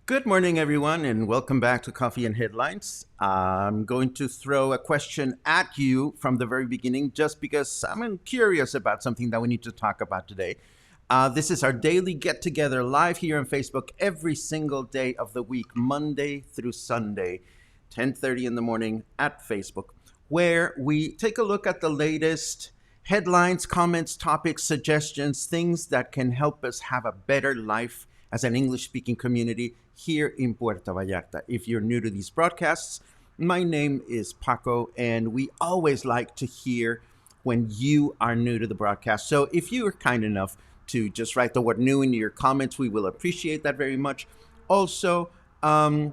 Good morning, everyone, and welcome back to Coffee and Headlines. I'm going to throw a question at you from the very beginning just because I'm curious about something that we need to talk about today. This is our daily get together live here on Facebook every single day of the week, Monday through Sunday, 10:30 in the morning at Facebook, where we take a look at the latest headlines, comments, topics, suggestions, things that can help us have a better life as an English-speaking community here in Puerto Vallarta. If you're new to these broadcasts, my name is Paco, and we always like to hear when you are new to the broadcast. So if you are kind enough to just write the word new in your comments, we will appreciate that very much. Also, if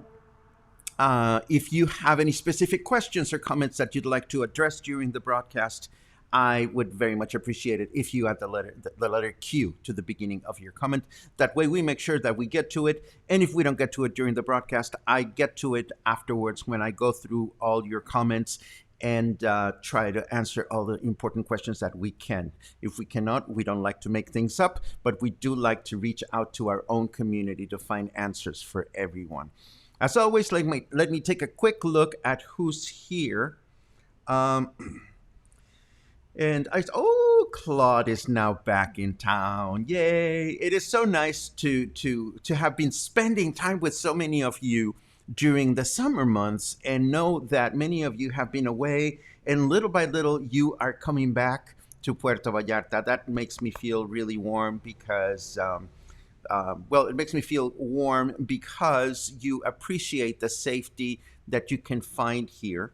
you have any specific questions or comments that you'd like to address during the broadcast, I would very much appreciate it if you add the letter Q to the beginning of your comment. That way we make sure that we get to it. And if we don't get to it during the broadcast, I get to it afterwards when I go through all your comments and try to answer all the important questions that we can. If we cannot, we don't like to make things up, but we do like to reach out to our own community to find answers for everyone. As always, let me take a quick look at who's here. Claude is now back in town. Yay. It is so nice to have been spending time with so many of you during the summer months and know that many of you have been away and little by little you are coming back to Puerto Vallarta. That makes me feel really warm because, it makes me feel warm because you appreciate the safety that you can find here.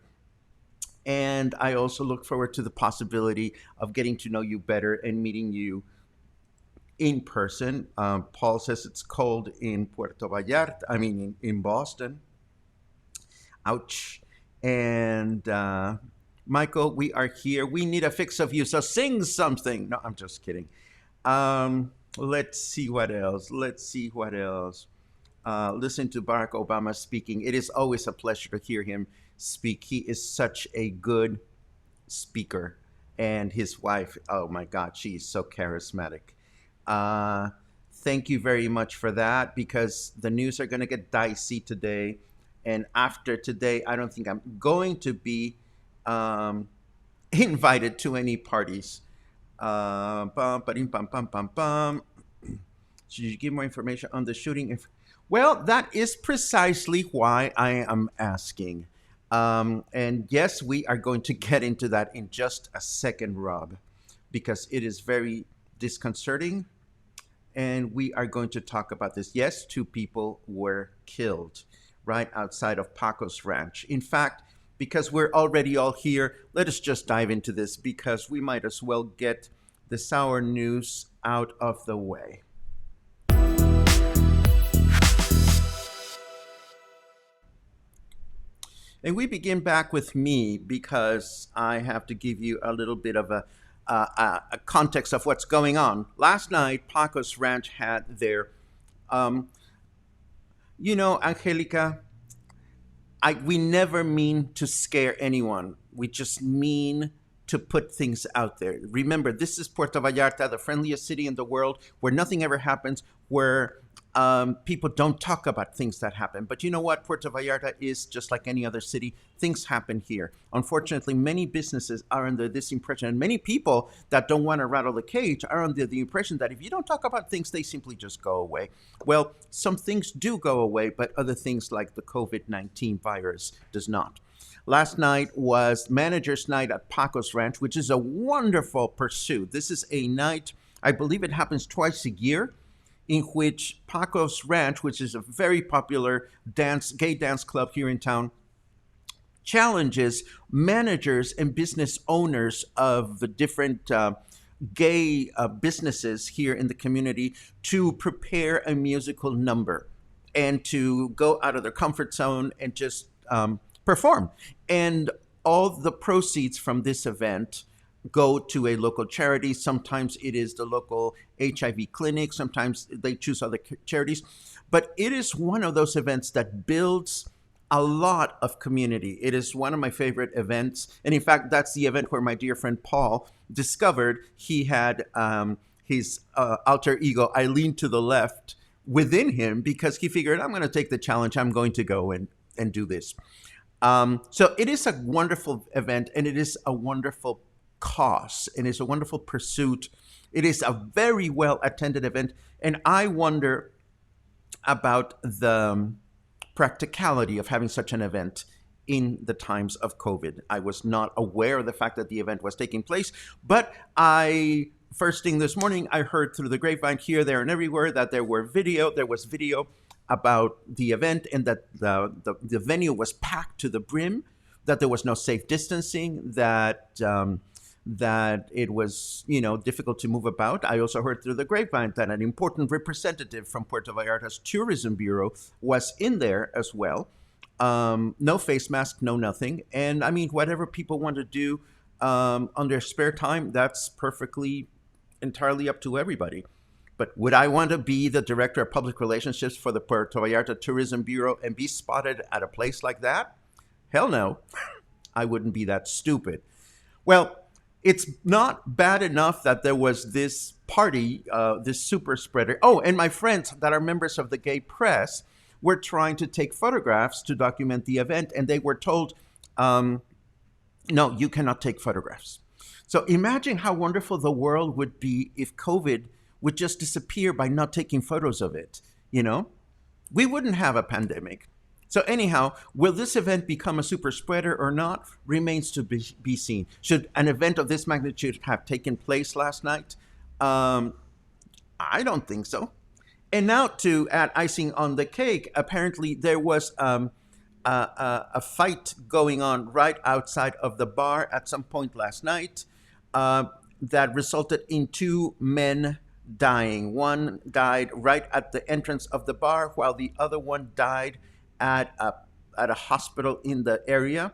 And I also look forward to the possibility of getting to know you better and meeting you in person. Paul says it's cold in Puerto Vallarta. In Boston. Ouch. And Michael, we are here. We need a fix of you, so sing something. No, I'm just kidding. Let's see what else. Listen to Barack Obama speaking. It is always a pleasure to hear him speak. He is such a good speaker. And his wife, oh my God, she's so charismatic. Thank you very much for that, because the news are going to get dicey today. And after today, I don't think I'm going to be invited to any parties. Should you give more information on the shooting? Well, that is precisely why I am asking. And yes, we are going to get into that in just a second, Rob, because it is very disconcerting. And we are going to talk about this. Yes, 2 people were killed right outside of Paco's ranch. In fact, because we're already all here, let us just dive into this, because we might as well get the sour news out of the way. And we begin back with me because I have to give you a little bit of a context of what's going on. Last night, Paco's Ranch had their, Angelica, we never mean to scare anyone. We just mean to put things out there. Remember, this is Puerto Vallarta, the friendliest city in the world, where nothing ever happens, where people don't talk about things that happen. But you know what? Puerto Vallarta is just like any other city. Things happen here. Unfortunately, many businesses are under this impression, and many people that don't want to rattle the cage are under the impression that if you don't talk about things, they simply just go away. Well, some things do go away, but other things like the COVID-19 virus does not. Last night was Manager's Night at Paco's Ranch, which is a wonderful pursuit. This is a night, I believe it happens twice a year, in which Paco's Ranch, which is a very popular gay dance club here in town, challenges managers and business owners of the different gay businesses here in the community to prepare a musical number and to go out of their comfort zone and just perform. And all the proceeds from this event go to a local charity. Sometimes it is the local HIV clinic. Sometimes they choose other charities. But it is one of those events that builds a lot of community. It is one of my favorite events. And in fact, that's the event where my dear friend Paul discovered he had his alter ego, Eileen to the left, within him, because he figured, I'm going to take the challenge. I'm going to go and do this. So it is a wonderful event, and it is a wonderful cause, and it's a wonderful pursuit. It is a very well attended event, and I wonder about the practicality of having such an event in the times of COVID. I was not aware of the fact that the event was taking place, but first thing this morning, I heard through the grapevine here, there, and everywhere that there was video about the event, and that the venue was packed to the brim, that there was no safe distancing, that it was, difficult to move about. I also heard through the grapevine that an important representative from Puerto Vallarta's Tourism Bureau was in there as well. No face mask, no nothing. And I mean, whatever people want to do on their spare time, that's perfectly entirely up to everybody. But would I want to be the director of public relationships for the Puerto Vallarta Tourism Bureau and be spotted at a place like that? Hell no. I wouldn't be that stupid. Well, it's not bad enough that there was this party, this super spreader. Oh, and my friends that are members of the gay press were trying to take photographs to document the event, and they were told, no, you cannot take photographs. So imagine how wonderful the world would be if COVID would just disappear by not taking photos of it, We wouldn't have a pandemic. So anyhow, will this event become a super spreader or not remains to be seen. Should an event of this magnitude have taken place last night? I don't think so. And now to add icing on the cake, apparently there was a fight going on right outside of the bar at some point last night that resulted in two men dying. One died right at the entrance of the bar, while the other one died at a hospital in the area.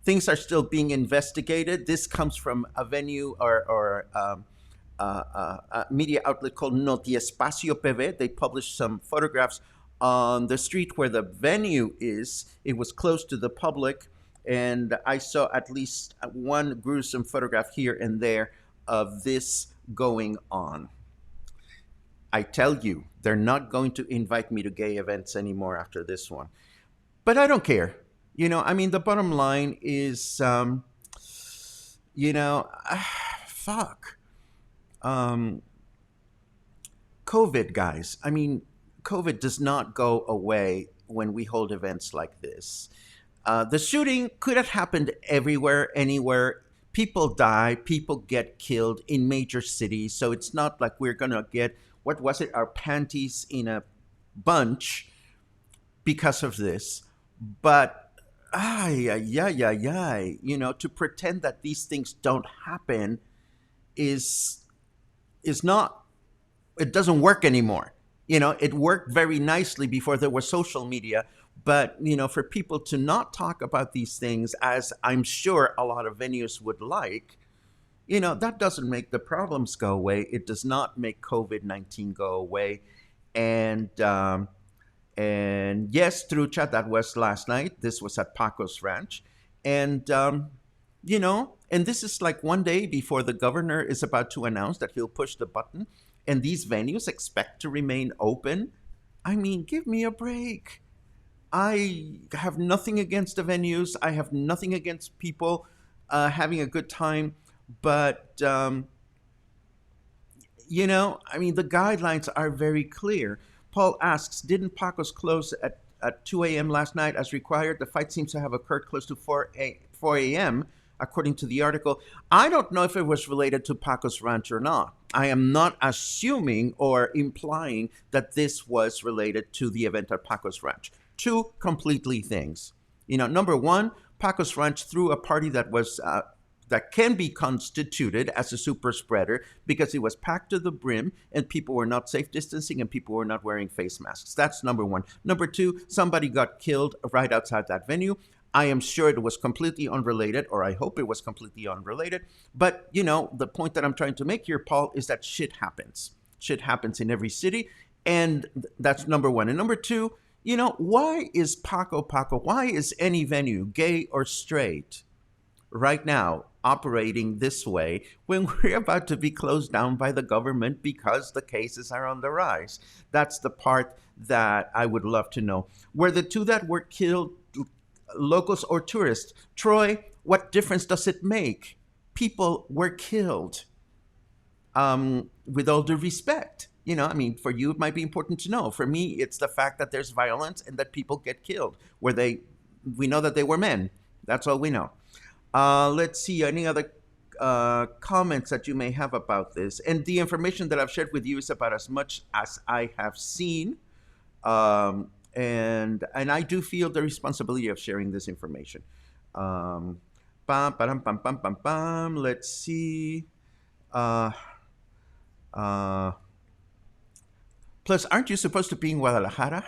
Things are still being investigated. This comes from a venue or a media outlet called Notiespacio PV. They published some photographs on the street where the venue is. It was closed to the public, and I saw at least one gruesome photograph here and there of this going on. I tell you, they're not going to invite me to gay events anymore after this one. But I don't care. The bottom line is, fuck. COVID, guys. COVID does not go away when we hold events like this. The shooting could have happened everywhere, anywhere. People die, people get killed in major cities. So it's not like we're going to get, our panties in a bunch because of this. But, to pretend that these things don't happen is not, it doesn't work anymore. It worked very nicely before there was social media. But, for people to not talk about these things, as I'm sure a lot of venues would like, that doesn't make the problems go away. It does not make COVID-19 go away. And yes, Trucha, that was last night. This was at Paco's Ranch. And, and this is like one day before the governor is about to announce that he'll push the button. And these venues expect to remain open. I mean, give me a break. I have nothing against the venues. I have nothing against people having a good time. But, I mean, the guidelines are very clear. Paul asks, didn't Pacos close at 2 a.m. last night as required? The fight seems to have occurred close to 4 a.m., according to the article. I don't know if it was related to Pacos Ranch or not. I am not assuming or implying that this was related to the event at Pacos Ranch. Two completely things. Number one, Pacos Ranch threw a party that can be constituted as a super spreader because it was packed to the brim and people were not safe distancing and people were not wearing face masks. That's number one. Number two, somebody got killed right outside that venue. I am sure it was completely unrelated, or I hope it was completely unrelated. But, the point that I'm trying to make here, Paul, is that shit happens. Shit happens in every city. And that's number one. And number two, why is Paco, why is any venue, gay or straight, right now operating this way when we're about to be closed down by the government because the cases are on the rise? That's the part that I would love to know. Were the two that were killed locals or tourists? Troy, what difference does it make? People were killed. With all due respect, I mean, for you, it might be important to know. For me, it's the fact that there's violence and that people get killed. We know that they were men. That's all we know. Let's see, any other comments that you may have about this. And the information that I've shared with you is about as much as I have seen. And I do feel the responsibility of sharing this information. Let's see. Plus, aren't you supposed to be in Guadalajara?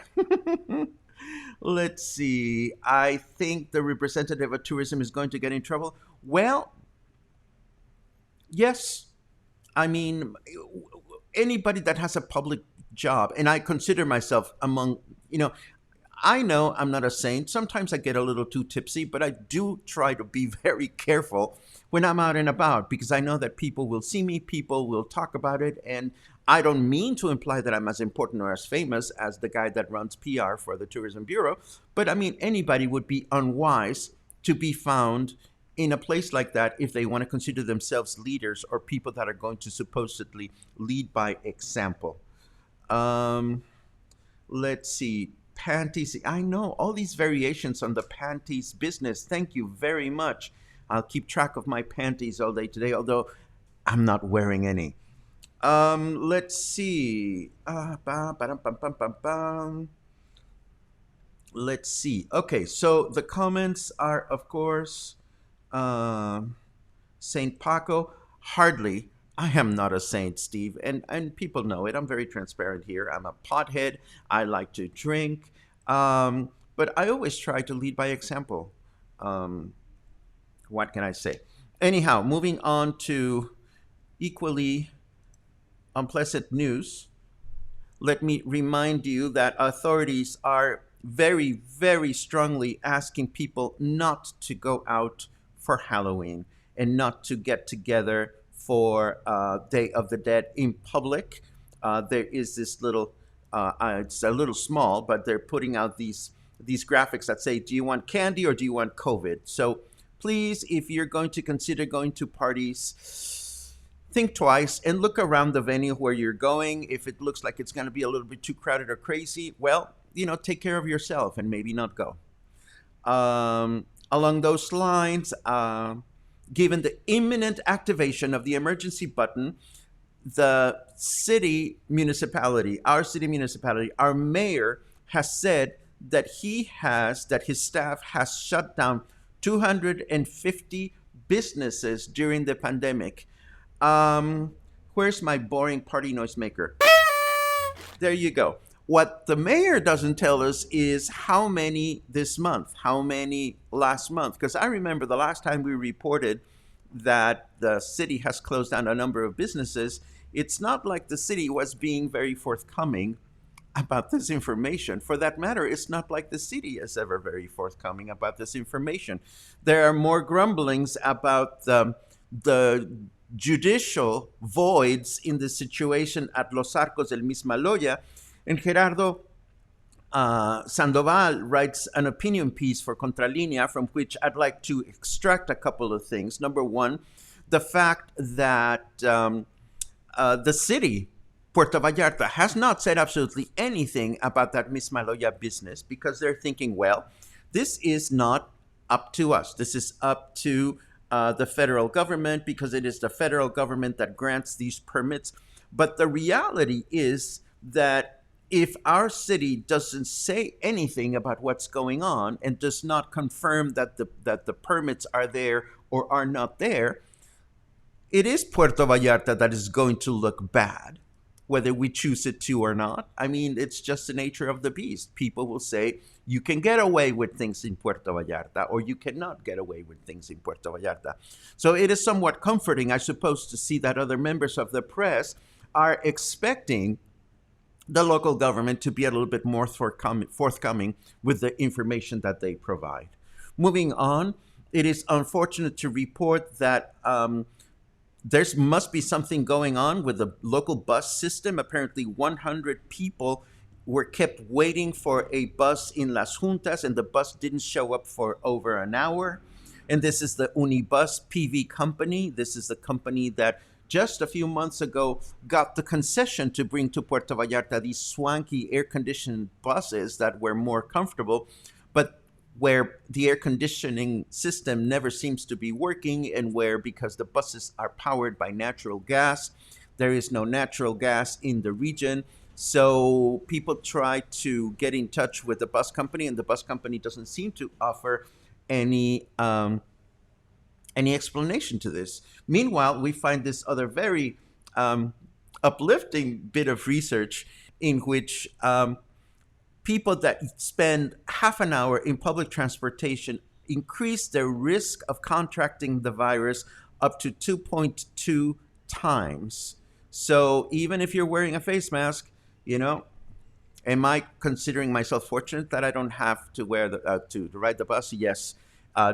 Let's see. I think the representative of tourism is going to get in trouble. Well, yes. I mean, anybody that has a public job, and I consider myself among, I know I'm not a saint. Sometimes I get a little too tipsy, but I do try to be very careful when I'm out and about because I know that people will see me, people will talk about it, and I don't mean to imply that I'm as important or as famous as the guy that runs PR for the Tourism Bureau, but I mean, anybody would be unwise to be found in a place like that if they want to consider themselves leaders or people that are going to supposedly lead by example. Let's see. Panties. I know all these variations on the panties business. Thank you very much. I'll keep track of my panties all day today, although I'm not wearing any. Let's see. Let's see. Okay, so the comments are, of course, Saint Paco. Hardly. I am not a saint, Steve, and people know it. I'm very transparent here. I'm a pothead. I like to drink, but I always try to lead by example. What can I say? Anyhow, moving on to equally unpleasant news. Let me remind you that authorities are very, very strongly asking people not to go out for Halloween and not to get together for Day of the Dead in public. There is this little, it's a little small, but they're putting out these graphics that say, do you want candy or do you want COVID? So please, if you're going to consider going to parties, think twice and look around the venue where you're going. If it looks like it's going to be a little bit too crowded or crazy, well, take care of yourself and maybe not go. Along those lines, given the imminent activation of the emergency button, the our city municipality, our mayor has said that his staff has shut down 250 businesses during the pandemic. Where's my boring party noisemaker? There you go. What the mayor doesn't tell us is how many this month, how many last month. Because I remember the last time we reported that the city has closed down a number of businesses, it's not like the city was being very forthcoming about this information. For that matter, it's not like the city is ever very forthcoming about this information. There are more grumblings about the judicial voids in the situation at Los Arcos de Mismaloya. And Gerardo, Sandoval writes an opinion piece for Contralinea from which I'd like to extract a couple of things. Number one, the fact that the city, Puerto Vallarta, has not said absolutely anything about that Miss Maloya business because they're thinking, well, this is not up to us. This is up to the federal government because it is the federal government that grants these permits. But the reality is that if our city doesn't say anything about what's going on and does not confirm that the permits are there or are not there, it is Puerto Vallarta that is going to look bad, whether we choose it to or not. I mean, it's just the nature of the beast. People will say, you can get away with things in Puerto Vallarta, or you cannot get away with things in Puerto Vallarta. So it is somewhat comforting, I suppose, to see that other members of the press are expecting the local government to be a little bit more forthcoming with the information that they provide. Moving on, it is unfortunate to report that there must be something going on with the local bus system. Apparently, 100 people were kept waiting for a bus in Las Juntas, and the bus didn't show up for over an hour. And this is the Unibus PV company. This is the company that just a few months ago got the concession to bring to Puerto Vallarta these swanky air-conditioned buses that were more comfortable, but where the air conditioning system never seems to be working, and where, because the buses are powered by natural gas, there is no natural gas in the region. So people try to get in touch with the bus company, and the bus company doesn't seem to offer any explanation to this. Meanwhile, we find this other very uplifting bit of research in which people that spend half an hour in public transportation increase their risk of contracting the virus up to 2.2 times. So even if you're wearing a face mask, am I considering myself fortunate that I don't have to wear to ride the bus? Yes.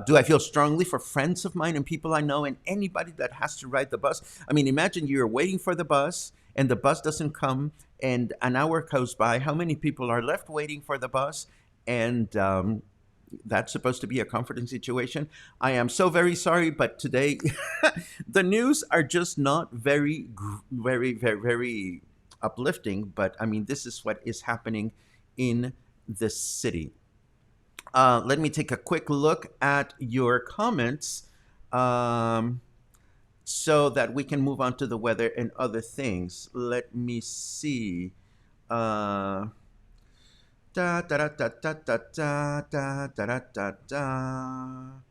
Do I feel strongly for friends of mine and people I know and anybody that has to ride the bus? I mean, imagine you're waiting for the bus and the bus doesn't come and an hour goes by. How many people are left waiting for the bus? And that's supposed to be a comforting situation. I am so very sorry, but today the news are just not very, very, very, very uplifting. But I mean, this is what is happening in the city. Let me take a quick look at your comments so that we can move on to the weather and other things. Let me see. Da da da da da da da da da da da.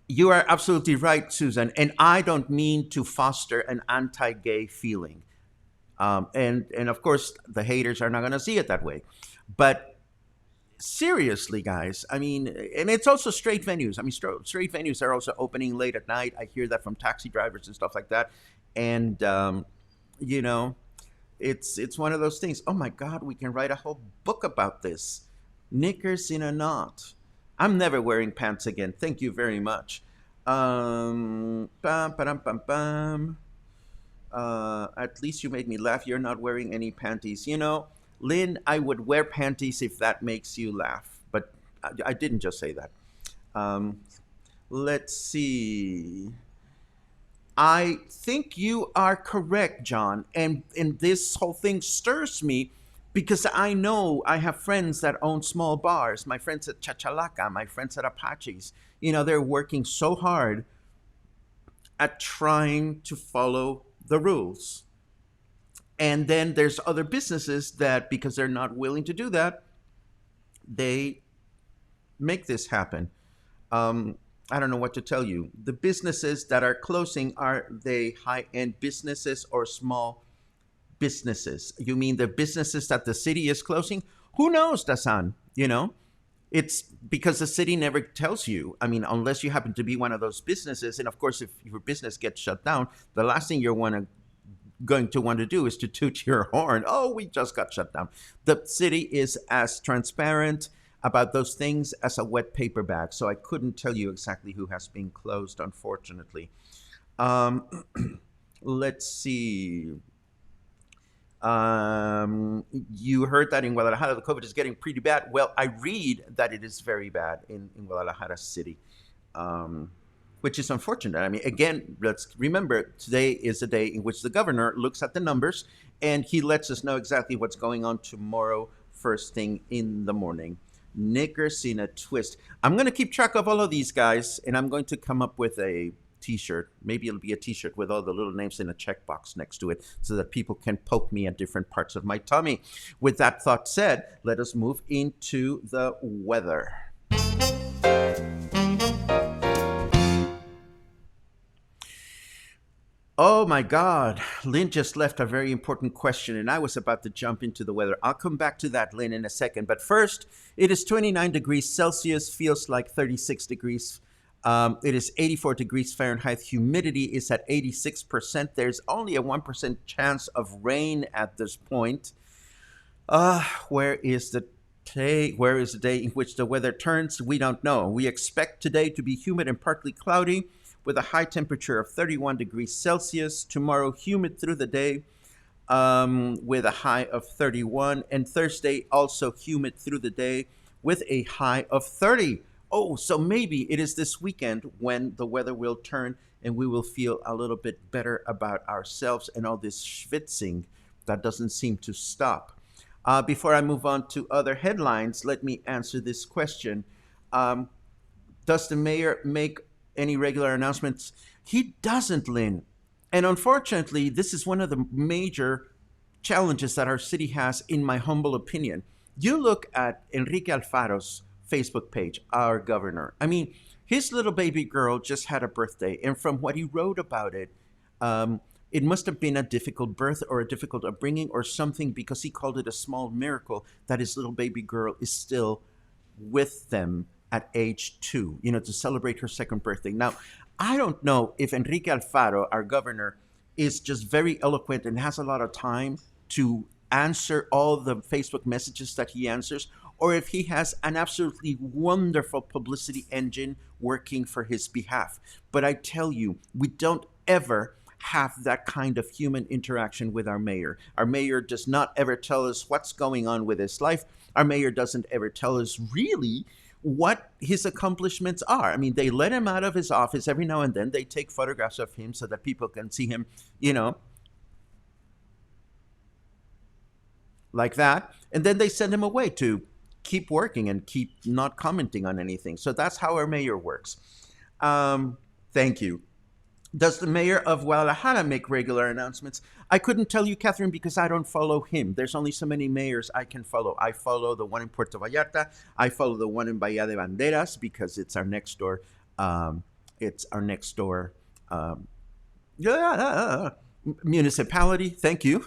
You are absolutely right, Susan, and I don't mean to foster an anti-gay feeling. And of course, the haters are not going to see it that way. But seriously, guys, I mean, and it's also straight venues. I mean, straight venues are also opening late at night. I hear that from taxi drivers and stuff like that. And, you know, it's one of those things. Oh my God, we can write a whole book about this. Knickers in a knot. I'm never wearing pants again. Thank you very much. Bam, ba-dum, bam, bam. At least you made me laugh. You're not wearing any panties. Lynn, I would wear panties if that makes you laugh. But I didn't just say that. Let's see. I think you are correct, John. And this whole thing stirs me because I know I have friends that own small bars. My friends at Chachalaca, my friends at Apache's. They're working so hard at trying to follow the rules. And then there's other businesses that, because they're not willing to do that, they make this happen. I don't know what to tell you. The businesses that are closing, are they high-end businesses or small businesses? You mean the businesses that the city is closing? Who knows, Dasan? It's because the city never tells you. I mean, unless you happen to be one of those businesses. And of course, if your business gets shut down, the last thing you're going to want to do is to toot your horn. Oh, we just got shut down. The city is as transparent about those things as a wet paper bag. So I couldn't tell you exactly who has been closed, unfortunately. Let's see. You heard that in Guadalajara, the COVID is getting pretty bad. Well, I read that it is very bad in Guadalajara City, um, which is unfortunate. I mean, again, let's remember today is a day in which the governor looks at the numbers and he lets us know exactly what's going on tomorrow, first thing in the morning. Knickers in a twist. I'm going to keep track of all of these guys and I'm going to come up with a t-shirt. Maybe it'll be a t-shirt with all the little names in a checkbox next to it so that people can poke me at different parts of my tummy. With that thought said, let us move into the weather. Oh my God. Lynn just left a very important question, and I was about to jump into the weather. I'll come back to that, Lynn, in a second. But first, it is 29 degrees Celsius, feels like 36 degrees. It is 84 degrees Fahrenheit. Humidity is at 86%. There's only a 1% chance of rain at this point. Where is the day? Where is the day in which the weather turns? We don't know. We expect today to be humid and partly cloudy with a high temperature of 31 degrees Celsius. Tomorrow, humid through the day with a high of 31. And Thursday, also humid through the day with a high of 30. Oh, so maybe it is this weekend when the weather will turn and we will feel a little bit better about ourselves and all this schwitzing that doesn't seem to stop. Before I move on to other headlines, let me answer this question. Does the mayor make any regular announcements? He doesn't, Lynn. And unfortunately, this is one of the major challenges that our city has, in my humble opinion. You look at Enrique Alfaro's Facebook page, our governor. I mean, his little baby girl just had a birthday, and from what he wrote about it, it must have been a difficult birth or a difficult upbringing or something, because he called it a small miracle that his little baby girl is still with them at age 2, to celebrate her second birthday. Now, I don't know if Enrique Alfaro, our governor, is just very eloquent and has a lot of time to answer all the Facebook messages that he answers, or if he has an absolutely wonderful publicity engine working for his behalf. But I tell you, we don't ever have that kind of human interaction with our mayor. Our mayor does not ever tell us what's going on with his life. Our mayor doesn't ever tell us really what his accomplishments are. I mean, they let him out of his office every now and then. They take photographs of him so that people can see him, like that. And then they send him away to keep working and keep not commenting on anything. So that's how our mayor works. Thank you. Does the mayor of Guadalajara make regular announcements? I couldn't tell you, Catherine, because I don't follow him. There's only so many mayors I can follow. I follow the one in Puerto Vallarta. I follow the one in Bahía de Banderas because it's our next door. Um, municipality. Thank you.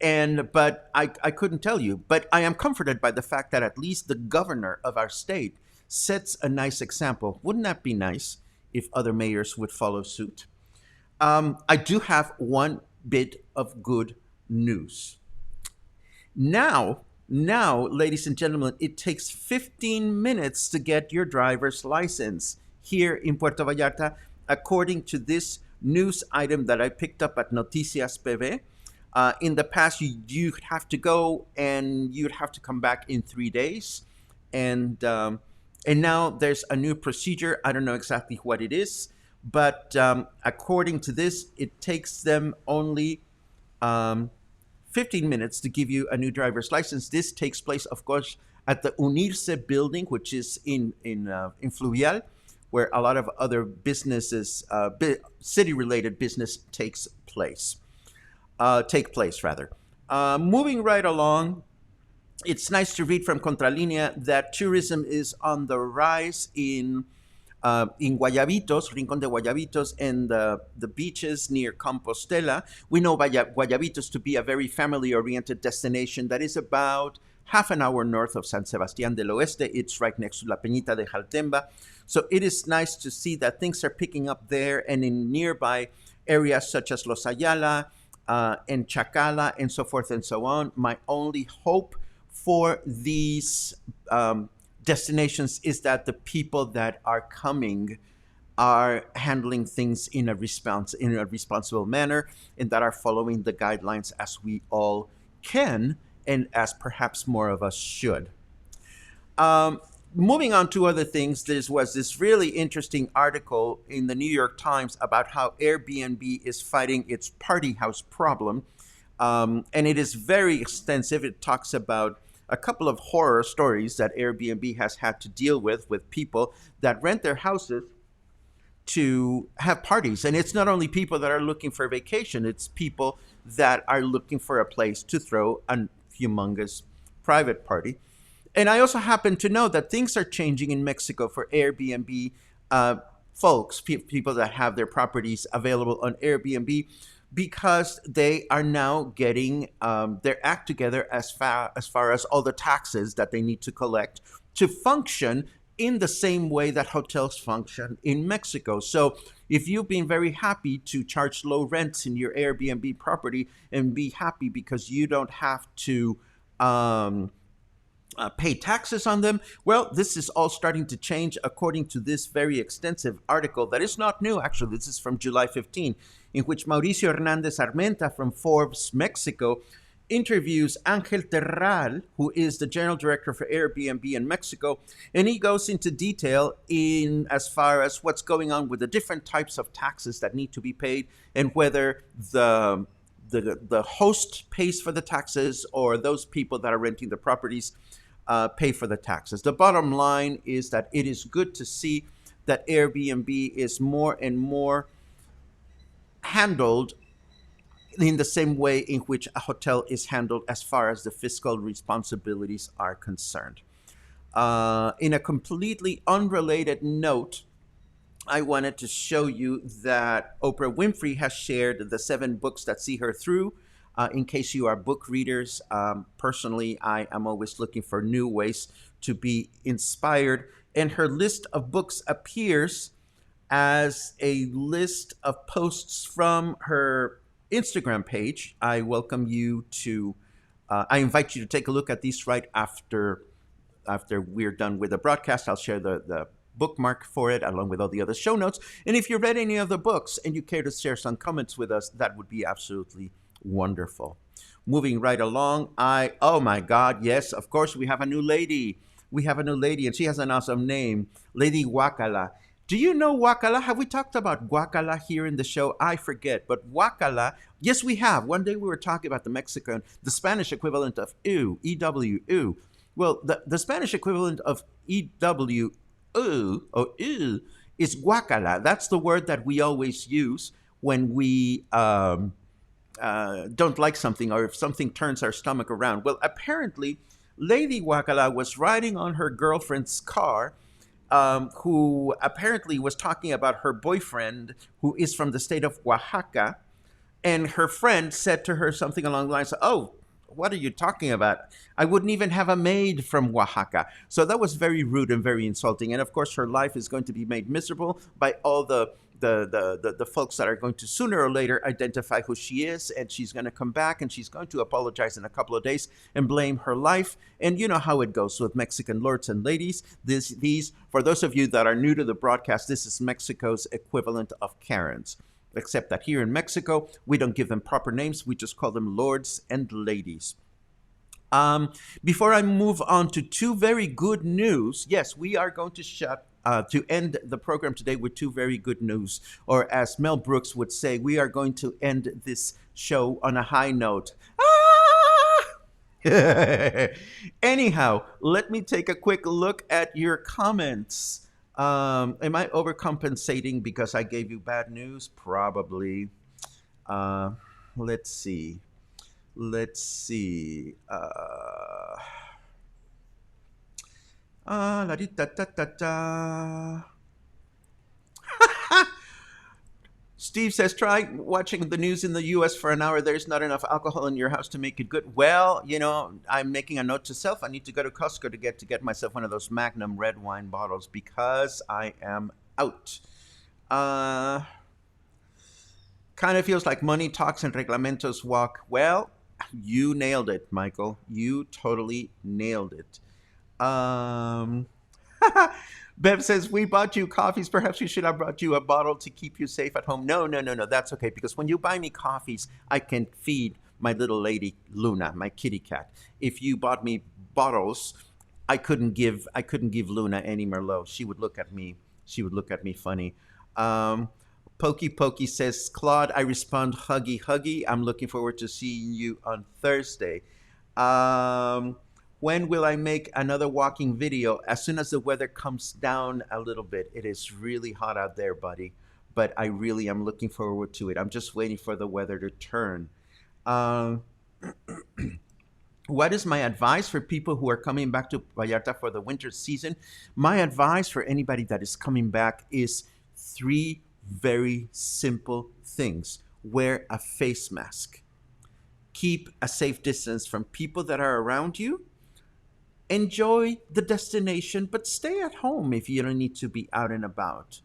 But I couldn't tell you. But I am comforted by the fact that at least the governor of our state sets a nice example. Wouldn't that be nice if other mayors would follow suit? I do have one bit of good news. Now, ladies and gentlemen, it takes 15 minutes to get your driver's license here in Puerto Vallarta, according to this news item that I picked up at Noticias PV. In the past, you'd have to go and you'd have to come back in 3 days. And now there's a new procedure. I don't know exactly what it is, but according to this, it takes them only 15 minutes to give you a new driver's license. This takes place, of course, at the Unirse building, which is in Fluvial, where a lot of other businesses, city-related business take place. Moving right along, it's nice to read from Contralinea that tourism is on the rise in Guayabitos, Rincón de Guayabitos, and the beaches near Compostela. We know Guayabitos to be a very family-oriented destination that is about half an hour north of San Sebastián del Oeste. It's right next to La Peñita de Jaltemba. So it is nice to see that things are picking up there and in nearby areas such as Los Ayala, and Chacala, and so forth and so on. My only hope for these destinations is that the people that are coming are handling things in a responsible manner, and that are following the guidelines as we all can, and as perhaps more of us should. Um, Moving on to other things, there was this really interesting article in the New York Times about how Airbnb is fighting its party house problem. And it is very extensive. It talks about a couple of horror stories that Airbnb has had to deal with people that rent their houses to have parties. And it's not only people that are looking for a vacation, it's people that are looking for a place to throw a humongous private party. And I also happen to know that things are changing in Mexico for Airbnb uh, folks, people that have their properties available on Airbnb, because they are now getting their act together as far as all the taxes that they need to collect to function in the same way that hotels function in Mexico. So if you've been very happy to charge low rents in your Airbnb property and be happy because you don't have to um, pay taxes on them. Well, this is all starting to change according to this very extensive article that is not new, actually. This is from July 15, in which Mauricio Hernandez Armenta from Forbes Mexico interviews Angel Terral, who is the general director for Airbnb in Mexico, and he goes into detail in as far as what's going on with the different types of taxes that need to be paid, and whether the host pays for the taxes or those people that are renting the properties pay for the taxes. The bottom line is that it is good to see that Airbnb is more and more handled in the same way in which a hotel is handled as far as the fiscal responsibilities are concerned. In a completely unrelated note, I wanted to show you that Oprah Winfrey has shared the 7 books that see her through. In case you are book readers, personally, I am always looking for new ways to be inspired. And her list of books appears as a list of posts from her Instagram page. I invite you to take a look at these right after we're done with the broadcast. I'll share the bookmark for it along with all the other show notes. And if you read any of the books and you care to share some comments with us, that would be absolutely wonderful. Moving right along, oh my God, yes, of course, we have a new lady. We have a new lady, and she has an awesome name, Lady Guacala. Do you know Guacala? Have we talked about Guacala here in the show? I forget, but Guacala, yes, we have. One day we were talking about the Spanish equivalent of ew, E-W, ew. Well, the Spanish equivalent of E-W, or ew, is guacala. That's the word that we always use when we don't like something or if something turns our stomach around. Well, apparently, Lady Guacala was riding on her girlfriend's car, who apparently was talking about her boyfriend, who is from the state of Oaxaca. And her friend said to her something along the lines of, "Oh, what are you talking about? I wouldn't even have a maid from Oaxaca." So that was very rude and very insulting. And of course, her life is going to be made miserable by all the folks that are going to sooner or later identify who she is. And she's going to come back and she's going to apologize in a couple of days and blame her life. And you know how it goes with Mexican lords and ladies. These, for those of you that are new to the broadcast, this is Mexico's equivalent of Karens. Except that here in Mexico, we don't give them proper names. We just call them lords and ladies. Before I move on to 2 very good news, yes, we are going to end the program today with 2 very good news. Or as Mel Brooks would say, we are going to end this show on a high note. Anyhow, let me take a quick look at your comments. Am I overcompensating because I gave you bad news? Probably. Uh, let's see. Let's see. La di da da da da. Steve says, try watching the news in the U.S. for an hour. There's not enough alcohol in your house to make it good. Well, I'm making a note to self. I need to go to Costco to get myself one of those Magnum red wine bottles because I am out. Kind of feels like money talks and reglamentos walk. Well, you nailed it, Michael. You totally nailed it. Bev says, we bought you coffees. Perhaps we should have brought you a bottle to keep you safe at home. No, no, no, no. That's okay. Because when you buy me coffees, I can feed my little lady, Luna, my kitty cat. If you bought me bottles, I couldn't give Luna any Merlot. She would look at me. She would look at me funny. Um, Pokey Pokey says, Claude, I respond, huggy, huggy. I'm looking forward to seeing you on Thursday. Um, when will I make another walking video? As soon as the weather comes down a little bit. It is really hot out there, buddy. But I really am looking forward to it. I'm just waiting for the weather to turn. Um, what is my advice for people who are coming back to Vallarta for the winter season? My advice for anybody that is coming back is three very simple things. Wear a face mask. Keep a safe distance from people that are around you. Enjoy the destination, but stay at home if you don't need to be out and about.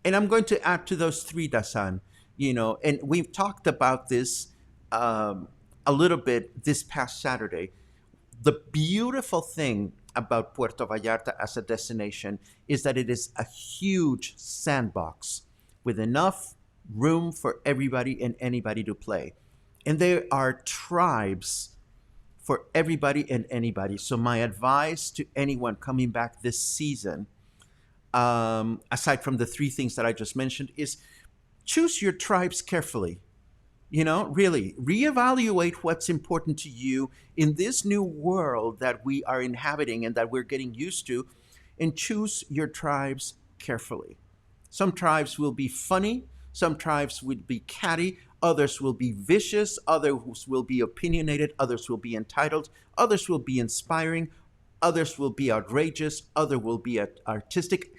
And I'm going to add to those three, Dasan. And we've talked about this um, a little bit this past Saturday. The beautiful thing about Puerto Vallarta as a destination is that it is a huge sandbox with enough room for everybody and anybody to play. And there are tribes for everybody and anybody. So, my advice to anyone coming back this season, aside from the three things that I just mentioned, is choose your tribes carefully. Really reevaluate what's important to you in this new world that we are inhabiting and that we're getting used to, and choose your tribes carefully. Some tribes will be funny, some tribes will be catty, others will be vicious, others will be opinionated, others will be entitled, others will be inspiring, others will be outrageous, others will be artistic,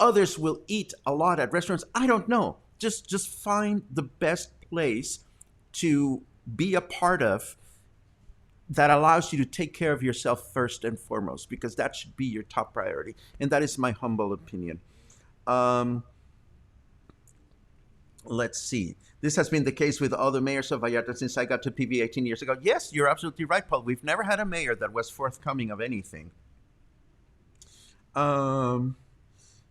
others will eat a lot at restaurants. I don't know. Just find the best place to be a part of that allows you to take care of yourself first and foremost, because that should be your top priority. And that is my humble opinion. Um, let's see. This has been the case with all the mayors of Vallarta since I got to PV 18 years ago. Yes, you're absolutely right, Paul. We've never had a mayor that was forthcoming of anything. Um,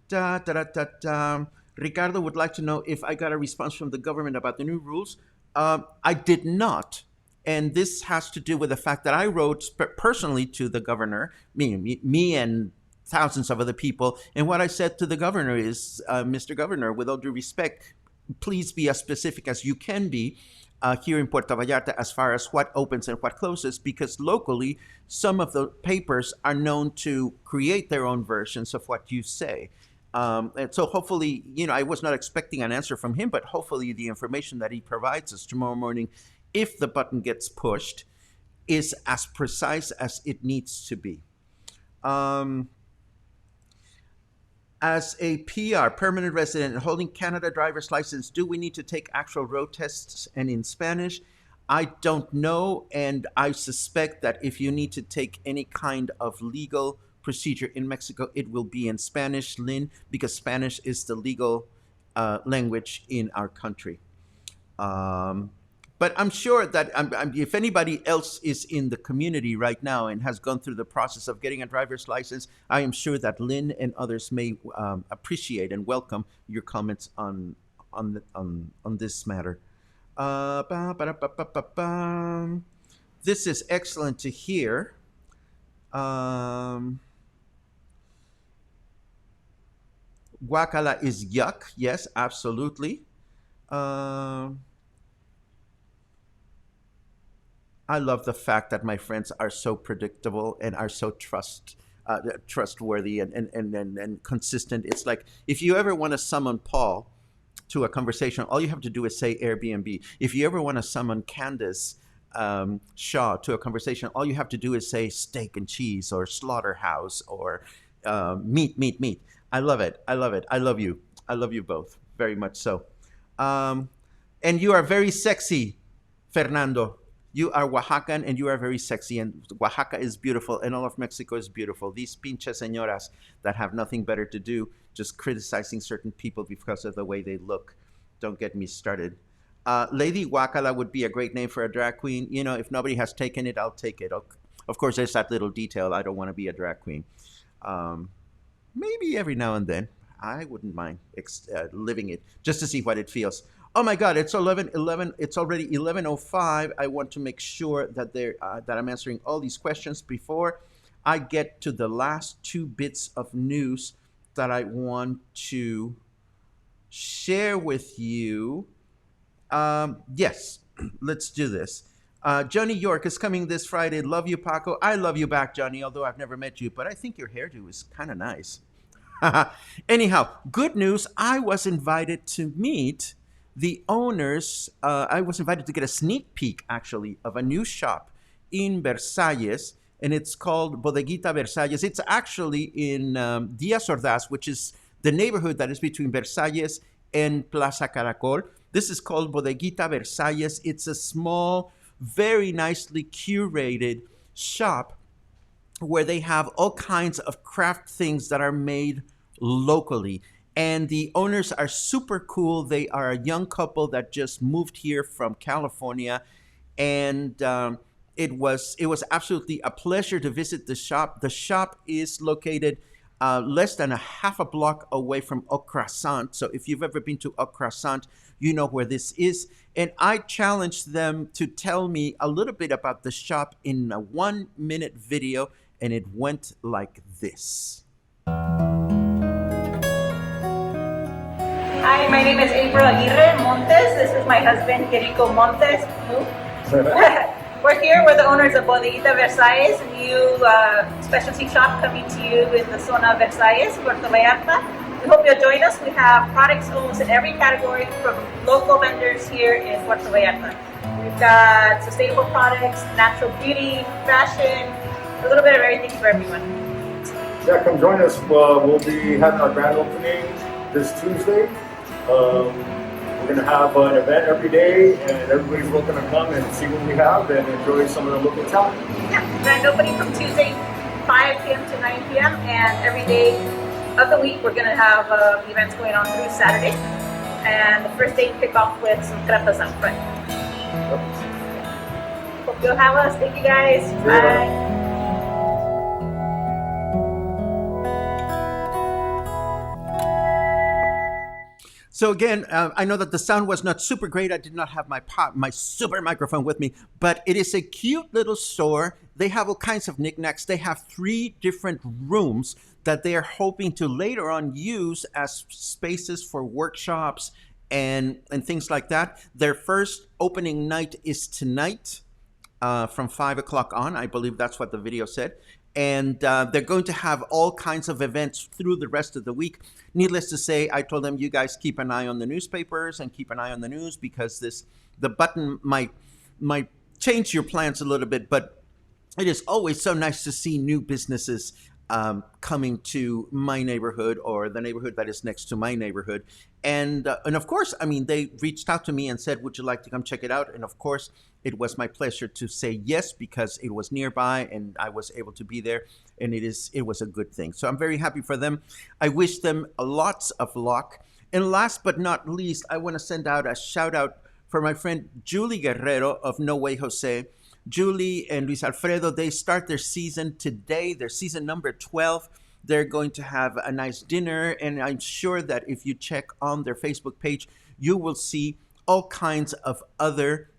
Da, da, da, da, da. Ricardo would like to know if I got a response from the government about the new rules. I did not. And this has to do with the fact that I wrote personally to the governor, me and thousands of other people. And what I said to the governor is, Mr. Governor, with all due respect, please be as specific as you can be here in Puerto Vallarta as far as what opens and what closes, because locally, some of the papers are known to create their own versions of what you say. And so hopefully, I was not expecting an answer from him, but hopefully the information that he provides us tomorrow morning, if the button gets pushed, is as precise as it needs to be. Um, as a PR, permanent resident, and holding Canada driver's license, do we need to take actual road tests and in Spanish? I don't know, and I suspect that if you need to take any kind of legal procedure in Mexico, it will be in Spanish, Lynn, because Spanish is the legal language in our country. Um, but I'm sure that if anybody else is in the community right now and has gone through the process of getting a driver's license, I am sure that Lynn and others may appreciate and welcome your comments on this matter. Ba, ba, da, ba, ba, ba, ba. This is excellent to hear. Um, Guacala is yuck. Yes, absolutely. Um, I love the fact that my friends are so predictable and are so trustworthy and consistent. It's like if you ever want to summon Paul to a conversation, all you have to do is say Airbnb. If you ever want to summon Candace Shaw to a conversation, all you have to do is say steak and cheese or slaughterhouse or meat, meat, meat. I love it. I love it. I love you. I love you both very much so. Um, and you are very sexy, Fernando. You are Oaxacan and you are very sexy. And Oaxaca is beautiful and all of Mexico is beautiful. These pinche señoras that have nothing better to do, just criticizing certain people because of the way they look. Don't get me started. Lady Wakala would be a great name for a drag queen. If nobody has taken it, I'll take it. Of course, there's that little detail. I don't want to be a drag queen. Um, maybe every now and then. I wouldn't mind living it just to see what it feels. Oh my God! It's 11:11. It's already 11:05. I want to make sure that that I'm answering all these questions before I get to the last two bits of news that I want to share with you. Yes, let's do this. Johnny York is coming this Friday. Love you, Paco. I love you back, Johnny, although I've never met you, but I think your hairdo is kind of nice. Anyhow, good news. I was invited to meet the owners. I was invited to get a sneak peek, actually, of a new shop in Versalles, and it's called Bodeguita Versalles. It's actually in Díaz Ordaz, which is the neighborhood that is between Versalles and Plaza Caracol. This is called Bodeguita Versalles. It's a small, very nicely curated shop where they have all kinds of craft things that are made locally. And the owners are super cool. They are a young couple that just moved here from California, and it was absolutely a pleasure to visit the shop. The shop is located less than a half a block away from Au Croissant. So if you've ever been to Au Croissant, you know where this is. And I challenged them to tell me a little bit about the shop in a 1 minute video, and it went like this. Hi, my name is April Aguirre Montes. This is my husband, Jerico Montes. We're here with the owners of Bodeguita Versalles, a new specialty shop coming to you in the zona Versalles, Puerto Vallarta. We hope you'll join us. We have products almost in every category from local vendors here in Puerto Vallarta. We've got sustainable products, natural beauty, fashion, a little bit of everything for everyone. Yeah, come join us. We'll be having our grand opening this Tuesday. We're going to have an event every day, and everybody's welcome to come and see what we have and enjoy some of the local talent. Yeah, grand opening from Tuesday, 5 p.m. to 9 p.m. and every day of the week we're going to have events going on through Saturday. And the first day kick off with some crepes up front. Hope you'll have us. Thank you guys. Bye. So again, I know that the sound was not super great. I did not have my super microphone with me, but it is a cute little store. They have all kinds of knickknacks. They have 3 different rooms that they are hoping to later on use as spaces for workshops and things like that. Their first opening night is tonight from 5 o'clock on. I believe that's what the video said. And they're going to have all kinds of events through the rest of the week. Needless to say, I told them, you guys keep an eye on the newspapers and keep an eye on the news, because the button might change your plans a little bit, but it is always so nice to see new businesses coming to my neighborhood or the neighborhood that is next to my neighborhood. And of course, I mean, they reached out to me and said, would you like to come check it out? And of course, it was my pleasure to say yes, because it was nearby and I was able to be there, and it was a good thing. So I'm very happy for them. I wish them lots of luck. And last but not least, I want to send out a shout out for my friend Julie Guerrero of No Way Jose. Julie and Luis Alfredo, they start their season today, their season number 12. They're going to have a nice dinner, and I'm sure that if you check on their Facebook page, you will see all kinds of other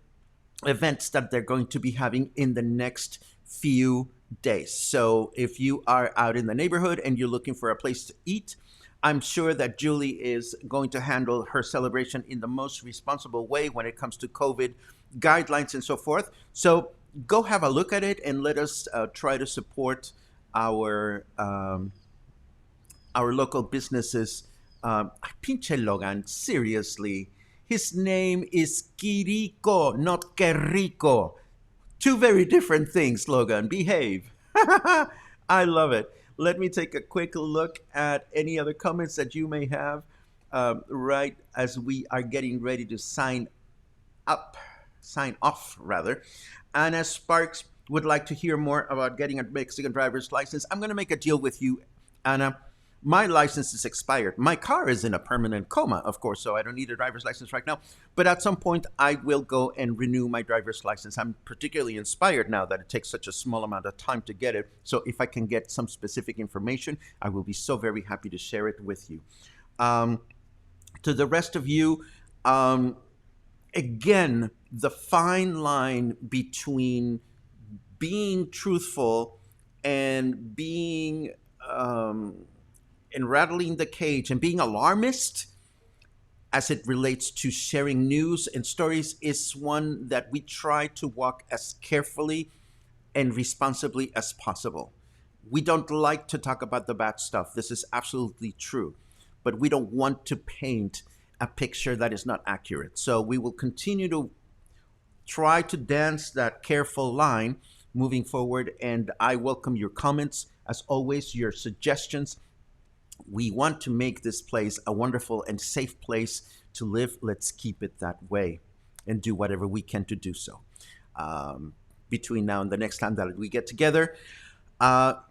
events that they're going to be having in the next few days. So if you are out in the neighborhood and you're looking for a place to eat, I'm sure that Julie is going to handle her celebration in the most responsible way when it comes to COVID guidelines and so forth. So go have a look at it and let us try to support our local businesses. Pinche Logan, seriously. His name is Kiriko, not Querico. 2 very different things, Logan. Behave. I love it. Let me take a quick look at any other comments that you may have right as we are getting ready to sign off rather. Anna Sparks would like to hear more about getting a Mexican driver's license. I'm going to make a deal with you, Anna. My license is expired. My car is in a permanent coma, of course, so I don't need a driver's license right now. But at some point, I will go and renew my driver's license. I'm particularly inspired now that it takes such a small amount of time to get it. So if I can get some specific information, I will be so very happy to share it with you. To the rest of you, again, the fine line between being truthful and being and rattling the cage and being alarmist as it relates to sharing news and stories is one that we try to walk as carefully and responsibly as possible. We don't like to talk about the bad stuff. This is absolutely true. But we don't want to paint a picture that is not accurate. So we will continue to try to dance that careful line moving forward. And I welcome your comments, as always, your suggestions. We want to make this place a wonderful and safe place to live. Let's keep it that way and do whatever we can to do so. Between now and the next time that we get together,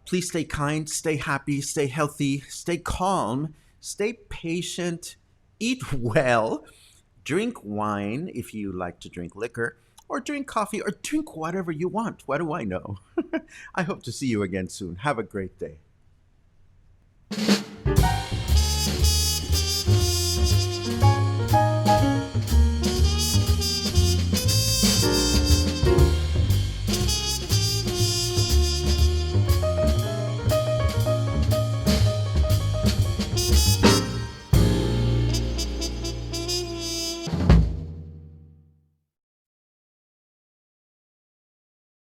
please stay kind, stay happy, stay healthy, stay calm, stay patient, eat well, drink wine if you like to drink liquor, or drink coffee, or drink whatever you want. What do I know? I hope to see you again soon. Have a great day.